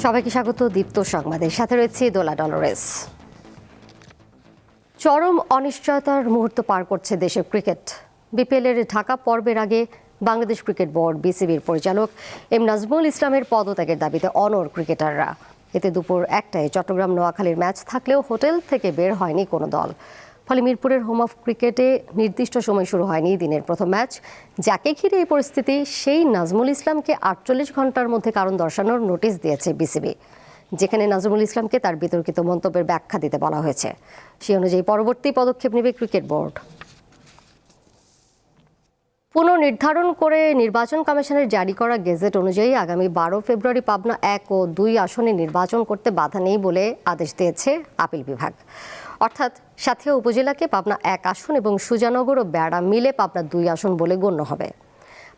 সবাইকে স্বাগত দীপ্ত সংবাদের সাথে রয়েছে দোলা ডলরেস। চরম অনিশ্চয়তার মুহূর্ত পার করছে দেশের ক্রিকেট। বিপিএলের ঢাকা পর্বের আগে বাংলাদেশ ক্রিকেট বোর্ড বিসিবির পরিচালক এম নাজমুল ইসলামের পদত্যাগের দাবিতে অনড় ক্রিকেটাররা। এতে দুপুর 1টায় চট্টগ্রাম নোয়াখালীর ম্যাচ থাকলেও হোটেল থেকে বের হয়নি কোনো দল। ফলে মিরপুরের হোম অফ ক্রিকেটে নির্দিষ্ট সময় শুরু হয়নি দিনের প্রথম ম্যাচ। যাকে ঘিরে এই পরিস্থিতি, সেই নাজমুল ইসলামকে 48 ঘন্টার মধ্যে কারণ দর্শানোর নোটিশ দিয়েছে বিসিবি, যেখানে নাজমুল ইসলামকে তার বিতর্কিত মন্তব্যের ব্যাখ্যা দিতে বলা হয়েছে। সেই অনুযায়ী পরবর্তী পদক্ষেপ নেবে ক্রিকেট বোর্ড। পুনর্নির্ধারণ করে নির্বাচন কমিশনের জারি করা গেজেট অনুযায়ী আগামী 12 ফেব্রুয়ারি পাবনা 1 ও 2 আসনে নির্বাচন করতে বাধা নেই বলে আদেশ দিয়েছে আপিল বিভাগ। অর্থাৎ সাথিয়া উপজেলাকে পাবনা 1 আসন এবং সুজানগর ও বেড়া মিলে পাবনা 2 আসন বলে গণ্য হবে।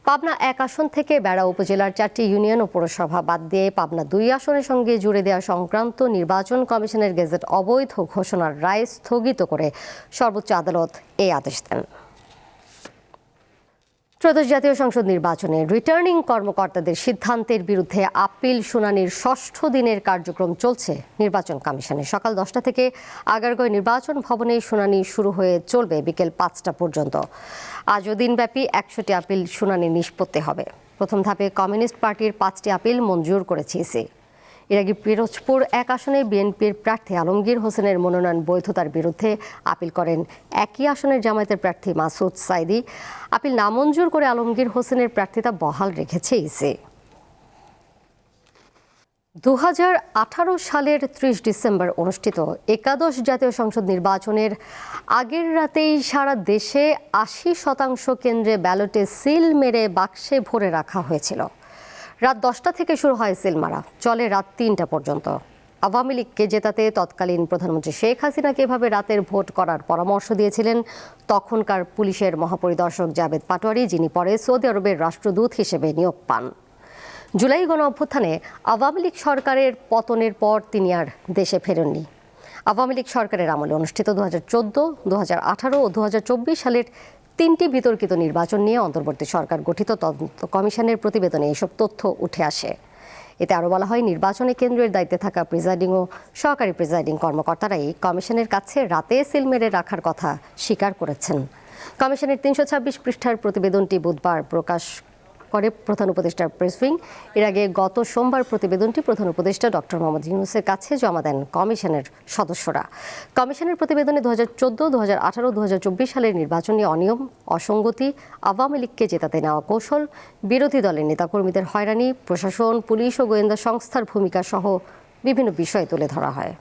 পাবনা 1 আসন থেকে বেড়া উপজেলার 4টি ইউনিয়ন ও পৌরসভা বাদ দিয়ে পাবনা 2 আসনের সঙ্গে জুড়ে দেওয়া সংক্রান্ত নির্বাচন কমিশনের গেজেট অবৈধ ঘোষণার রায় স্থগিত করে সর্বোচ্চ আদালত এই আদেশ দেন। ত্রয়োদশ জাতীয় সংসদ নির্বাচনে রিটার্নিং কর্মকর্তাদের সিদ্ধান্তের বিরুদ্ধে আপিল শুনানির 6ষ্ঠ দিনের কার্যক্রম চলছে নির্বাচন কমিশনে। সকাল 10টা থেকে আগারগাঁও নির্বাচন ভবনে শুনানি শুরু হয়ে চলবে বিকেল 5টা পর্যন্ত। আজও দিনব্যাপী 100টি আপিল শুনানি নিষ্পত্তি হবে। প্রথম ধাপে কমিউনিস্ট পার্টির 5টি আপিল মঞ্জুর করেছে ইসি। এর আগে পিরোজপুর 1 আসনে বিএনপির প্রার্থী আলমগীর হোসেনের মনোনয়ন বৈধতার বিরুদ্ধে আপিল করেন একই আসনের জামায়াতের প্রার্থী মাসুদ সাইদি। আপিল নামঞ্জুর করে আলমগীর হোসেনের প্রার্থিতা বহাল রেখেছে ইসি। 2018 সালের 30 ডিসেম্বর অনুষ্ঠিত একাদশ জাতীয় সংসদ নির্বাচনের আগের রাতেই সারা দেশে 80% কেন্দ্রে ব্যালটে সিল মেরে বাক্সে ভরে রাখা হয়েছিল। রাত 10টা থেকে শুরু হয় সিল মারা, চলে রাত 3টা পর্যন্ত। আওয়ামী লীগকে জেতাতে তৎকালীন প্রধানমন্ত্রী শেখ হাসিনাকে এভাবে রাতের ভোট করার পরামর্শ দিয়েছিলেন তখনকার পুলিশের মহাপরিদর্শক জাবেদ পাটোয়ারি, যিনি পরে সৌদি আরবের রাষ্ট্রদূত হিসেবে নিয়োগ পান। জুলাই গণ অভ্যুত্থানে আওয়ামী লীগ সরকারের পতনের পর তিনি আর দেশে ফেরেননি। আওয়ামী লীগ সরকারের আমলে অনুষ্ঠিত 2014, 2018 ও 2024 সালের 3টি বিতর্কিত নির্বাচন নিয়ে অন্তর্বর্তী সরকার গঠিত তদন্ত কমিশনের প্রতিবেদনে এসব তথ্য উঠে আসে। এতে আরও বলা হয়, নির্বাচনে কেন্দ্রের দায়িত্বে থাকা প্রিজাইডিং ও সহকারী প্রিজাইডিং কর্মকর্তারাই কমিশনের কাছে রাতে সিল মেরে রাখার কথা স্বীকার করেছেন। কমিশনের 326 পৃষ্ঠার প্রতিবেদনটি বুধবার প্রকাশ করে প্রধান উপদেষ্টার প্রেস উইং। এর আগে গত সোমবার প্রতিবেদনটি প্রধান উপদেষ্টা ডক্টর মোহাম্মদ ইউনূসের কাছে জমা দেন কমিশনের সদস্যরা। কমিশনের প্রতিবেদনে 2014, 2018, 2024 সালের নির্বাচনী অনিয়ম, অসঙ্গতি, আওয়ামী লীগকে জেতাতে নেওয়া কৌশল, বিরোধী দলের নেতাকর্মীদের হয়রানি, প্রশাসন, পুলিশ ও গোয়েন্দা সংস্থার ভূমিকা সহ বিভিন্ন বিষয় তুলে ধরা হয়।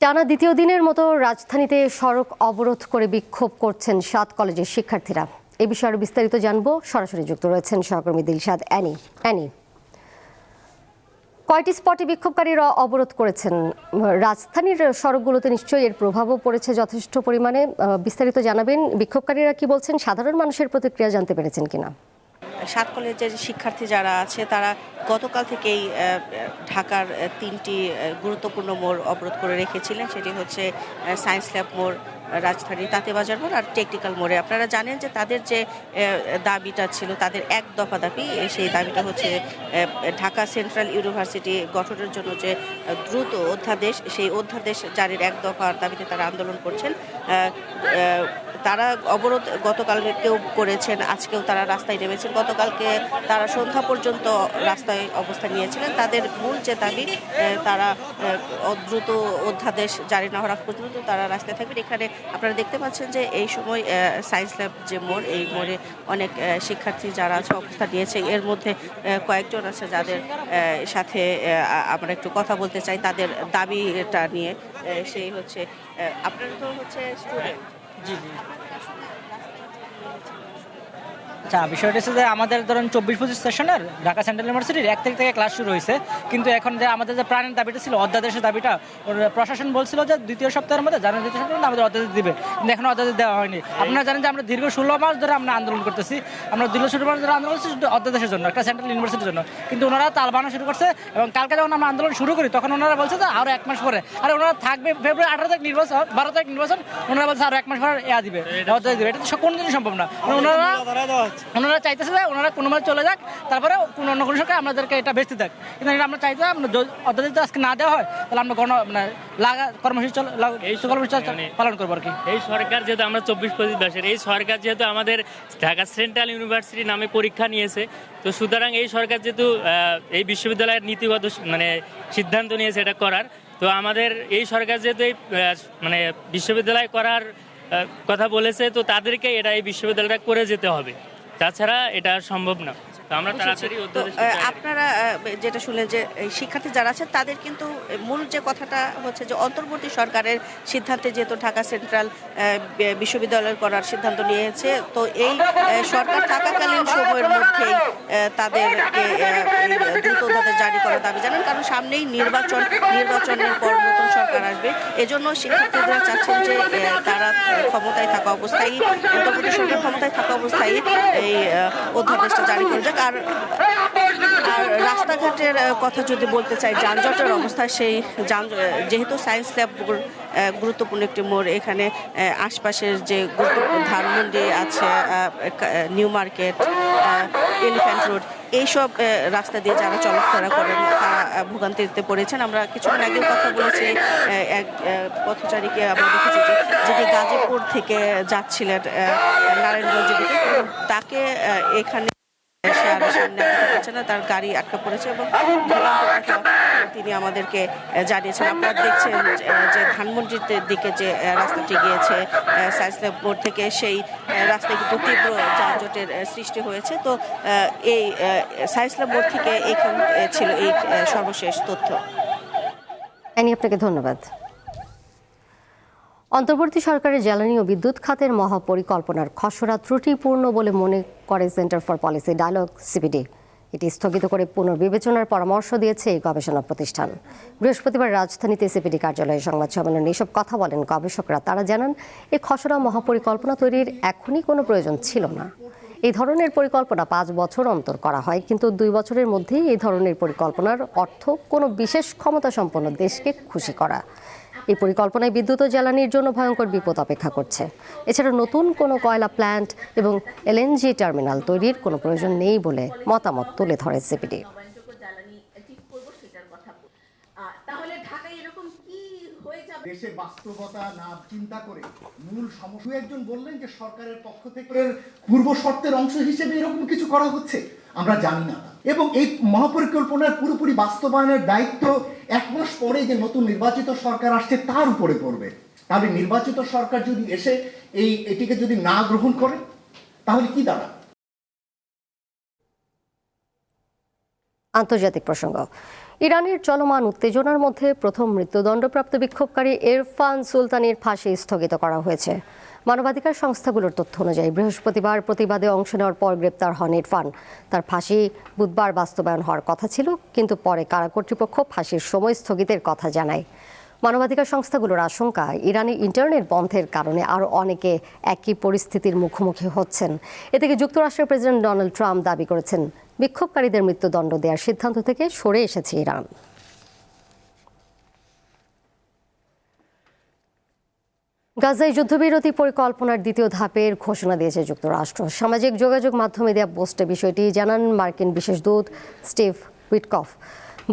টানা দ্বিতীয় দিনের মতো রাজধানীতে সড়ক অবরোধ করে বিক্ষোভ করছেন 7 কলেজের শিক্ষার্থীরা। এই বিষয়ে আরও বিস্তারিত জানবো, সরাসরি যুক্ত রয়েছেন সহকর্মী দিলশাদ অ্যানি। কয়টি স্পটে বিক্ষোভকারীরা অবরোধ করেছেন? রাজধানীর সড়কগুলোতে নিশ্চয়ই এর প্রভাবও পড়েছে যথেষ্ট পরিমাণে। বিস্তারিত জানাবেন, বিক্ষোভকারীরা কি বলছেন, সাধারণ মানুষের প্রতিক্রিয়া জানতে পেরেছেন কিনা? 7 কলেজের শিক্ষার্থী যারা আছে তারা গতকাল থেকেই ঢাকার 3টি গুরুত্বপূর্ণ মোড় অবরোধ করে রেখেছিলেন। সেটি হচ্ছে সায়েন্স ল্যাব মোড়, রাজধানী তাঁতেবাজার মোড় আর টেকনিক্যাল মোড়ে। আপনারা জানেন যে তাদের যে দাবিটা ছিল, তাদের এক দফা দাবি, সেই দাবিটা হচ্ছে ঢাকা সেন্ট্রাল ইউনিভার্সিটি গঠনের জন্য যে দ্রুত অধ্যাদেশ, সেই অধ্যাদেশ জারির এক দফার দাবিতে তারা আন্দোলন করছেন। তারা অবরোধ গতকালকেও করেছেন, আজকেও তারা রাস্তায় নেমেছেন। গতকালকে তারা সন্ধ্যা পর্যন্ত রাস্তায় অবস্থান নিয়েছিলেন। তাদের মূল যে দাবি, তারা দ্রুত অধ্যাদেশ জারি না হওয়ার আগ পর্যন্ত তারা রাস্তায় থাকবেন। এখানে আপনারা দেখতে পাচ্ছেন যে এই সময় সায়েন্স ল্যাব যে মোড়, এই মোড়ে অনেক শিক্ষার্থী যারা আছে অবস্থান নিয়েছে। এর মধ্যে কয়েকজন আছে যাদের সাথে আমরা একটু কথা বলতে চাই তাদের দাবিটা নিয়ে। সেই হচ্ছে, আপনারা তো হচ্ছে স্টুডেন্ট। জি। আচ্ছা, বিষয়টা হচ্ছে যে আমাদের ধরুন 24-25 সেশনের ঢাকা সেন্ট্রাল ইউনিভার্সিটির 1 তারিখ থেকে ক্লাস শুরু হয়েছে, কিন্তু এখন যে আমাদের যে প্রাণের দাবিটা ছিল, অধ্যাদেশের দাবিটা, প্রশাসন বলছিল যে দ্বিতীয় সপ্তাহের মধ্যে, জানুয়ারি 2য় সপ্তাহের মধ্যে আমাদের অধ্যাদেশ দিবে, কিন্তু এখনো অধ্যাদেশ দেওয়া হয়নি। আপনারা জানেন যে আমরা দীর্ঘ 16 মাস ধরে আমরা আন্দোলন করতেছি। আমরা দীর্ঘ 16 মাস ধরে আন্দোলন করছি অধ্যাদেশের জন্য, একটা সেন্ট্রাল ইউনিভার্সিটির জন্য, কিন্তু ওনারা তাল বানানো শুরু করছে। এবং কালকে যখন আমরা আন্দোলন শুরু করি তখন ওনারা বলছে যে আরও 1 মাস পরে, আর ওনারা থাকবে ফেব্রুয়ারি 18 তারিখ নির্বাচন, 12 তারিখ নির্বাচন, ওনারা বলছে আরও 1 মাস পরে দিবে, অধ্যাদেশ দিবে। এটা তো কোনোদিনই সম্ভব না। ওনারা ওনারা চাইতেছে যে ওনারা কোনোভাবে চলে যাক, তারপরে অন্য কোনো সরকার আমাদেরকে এটা বেচতে দেখ, কিন্তু এটা আমরা চাইতে অর্ধ যদি আজকে না দেওয়া হয় তাহলে আমরা কর্মসূচি পালন করবো আর কি। এই সরকার যেহেতু আমরা 24-25 বছর, এই সরকার যেহেতু আমাদের ঢাকা সেন্ট্রাল ইউনিভার্সিটি নামে পরীক্ষা নিয়েছে, তো সুতরাং এই সরকার যেহেতু এই বিশ্ববিদ্যালয়ের নীতিগত সিদ্ধান্ত নিয়েছে এটা করার, তো আমাদের এই সরকার যেহেতু এই বিশ্ববিদ্যালয় করার কথা বলেছে, তো তাদেরকে এই বিশ্ববিদ্যালয়টা করে যেতে হবে, তাছাড়া এটা সম্ভব না। তো আমরা তাড়াতাড়ি আপনারা যেটা শুনলেন যে শিক্ষার্থী যারা আছে তাদের কিন্তু মূল যে কথাটা হচ্ছে যে অন্তর্বর্তী সরকারের সিদ্ধান্তে যেহেতু ঢাকা সেন্ট্রাল বিশ্ববিদ্যালয় করার সিদ্ধান্ত নিয়েছে, তো এই সরকার থাকাকালীন সময়ের মধ্যেই তাদেরকে দ্রুত তাদের জারি করার দাবি জানান, কারণ সামনেই নির্বাচনের পর নতুন সরকার আসবে। এজন্য শিক্ষার্থীরা চাচ্ছেন যে তারা ক্ষমতায় থাকা অবস্থায়, অন্তর্বর্তী সরকার ক্ষমতায় থাকা অবস্থায় এই অধ্যাদেশটা জারি করে যাক। আর রাস্তাঘাটের কথা যদি বলতে চাই, যানজটের অবস্থা, সেই যেহেতু সায়েন্স ল্যাব গুরুত্বপূর্ণ একটি মোড়, এখানে আশপাশের যে গুরুত্বপূর্ণ ধানমন্ডি আছে, নিউ মার্কেট, এলিফ্যান্ট রোড, এইসব রাস্তা দিয়ে যারা চলাফেরা করেন তারা ভোগান্তিতে পড়েছেন। আমরা কিছুক্ষণ আগেও কথা বলেছি এক পথচারীকে, আমরা দেখেছি যেটি গাজীপুর থেকে যাচ্ছিলেন নারায়ণগঞ্জের দিকে, তাকে এখানে সামনে আনতে পারছে না, তার গাড়ি আটকা পড়েছে এবং তিনি আমাদেরকে জানিয়েছেন। আপনারা দেখছেন যে ধানমন্ডির দিকে যে রাস্তাটি গিয়েছে সায়েন্স ল্যাব মোড় থেকে, সেই রাস্তায় কিন্তু তীব্র যানজটের সৃষ্টি হয়েছে। তো এই সায়েন্স ল্যাব মোড় থেকে এখান ছিল এই সর্বশেষ তথ্য। আপনাকে ধন্যবাদ। অন্তর্বর্তী সরকারের জ্বালানি ও বিদ্যুৎ খাতের মহাপরিকল্পনার খসড়া ত্রুটিপূর্ণ বলে মনে করে Centre for Policy Dialogue CPD. এটি স্থগিত করে পুনর্বিবেচনার পরামর্শ দিয়েছে এই গবেষণা প্রতিষ্ঠান। বৃহস্পতিবার রাজধানীতে সিপিডি কার্যালয়ে সংবাদ সম্মেলনে এসব কথা বলেন গবেষকরা। তারা জানান, এই খসড়া মহাপরিকল্পনা তৈরির এখনই কোনো প্রয়োজন ছিল না। এই ধরনের পরিকল্পনা 5 বছর অন্তর করা হয়, কিন্তু 2 বছরের মধ্যেই এই ধরনের পরিকল্পনার অর্থ কোনো বিশেষ ক্ষমতা সম্পন্ন দেশকে খুশি করা। এই পরিকল্পনায় বিদ্যুৎ ও জ্বালানির জন্য ভয়ঙ্কর বিপদ অপেক্ষা করছে। এছাড়া নতুন কোনো কয়লা প্ল্যান্ট এবং এলএনজি টার্মিনাল তৈরির কোনো প্রয়োজন নেই বলে মতামত তুলে ধরে সিপিডি। দেশের বাস্তবতা না চিন্তা করে মূল সমস্যা, একজন বললেন যে সরকারের পক্ষ থেকে পূর্ব শর্তের অংশ হিসেবে এরকম কিছু করা হচ্ছে, আমরা জানি না। এবং এই মহাপরিকল্পনার পুরোপুরি বাস্তবায়নের দায়িত্ব 1 মাস পরে যে নতুন নির্বাচিত সরকার আসছে তার উপরে পড়বে। তাহলে নির্বাচিত সরকার যদি এসে এটিকে যদি না গ্রহণ করে তাহলে কি দাঁড়ায়? আন্তর্জাতিক প্রসঙ্গ। ইরানের চলমান উত্তেজনার মধ্যে প্রথম মৃত্যুদণ্ডপ্রাপ্ত বিক্ষোভকারী ইরফান সুলতানের ফাঁসি স্থগিত করা হয়েছে। মানবাধিকার সংস্থাগুলোর তথ্য অনুযায়ী বৃহস্পতিবার প্রতিবাদে অংশ নেওয়ার পর গ্রেপ্তার হন ইরফান। তার ফাঁসি বুধবার বাস্তবায়ন হওয়ার কথা ছিল, কিন্তু পরে কারা কর্তৃপক্ষ ফাঁসির সময় স্থগিতের কথা জানায়। মানবাধিকার সংস্থাগুলোর আশঙ্কা, ইরানে ইন্টারনেট বন্ধের কারণে আরও অনেকে একই পরিস্থিতির মুখোমুখি হচ্ছেন। এ থেকে যুক্তরাষ্ট্রের প্রেসিডেন্ট ডোনাল্ড ট্রাম্প দাবি করেছেন, বিক্ষোভকারীদের মৃত্যুদণ্ড দেওয়ার সিদ্ধান্ত থেকে সরে এসেছে ইরান। গাজায় যুদ্ধবিরতি পরিকল্পনার দ্বিতীয় ধাপের ঘোষণা দিয়েছে যুক্তরাষ্ট্র। সামাজিক যোগাযোগ মাধ্যমে দেওয়া পোস্টে বিষয়টি জানান মার্কিন বিশেষ দূত স্টিভ উইটকফ।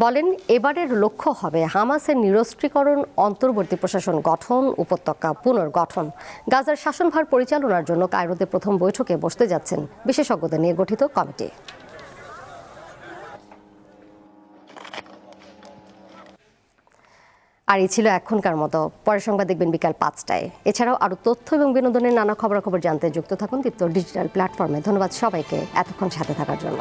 বলেন, এবারের লক্ষ্য হবে হামাসের নিরস্ত্রীকরণ, অন্তর্বর্তী প্রশাসন গঠন, উপত্যকা পুনর্গঠন। গাজার শাসনভার পরিচালনার জন্য কায়রোতে প্রথম বৈঠকে বসতে যাচ্ছেন বিশেষজ্ঞদের নিয়ে গঠিত কমিটি। আর এই ছিল এখনকার মতো। পরের সংবাদ দেখবেন বিকাল 5টায়। এছাড়াও আরও তথ্য এবং বিনোদনের নানা খবরাখবর জানতে যুক্ত থাকুন দীপ্ত ডিজিটাল প্ল্যাটফর্মে। ধন্যবাদ সবাইকে এতক্ষণ সাথে থাকার জন্য।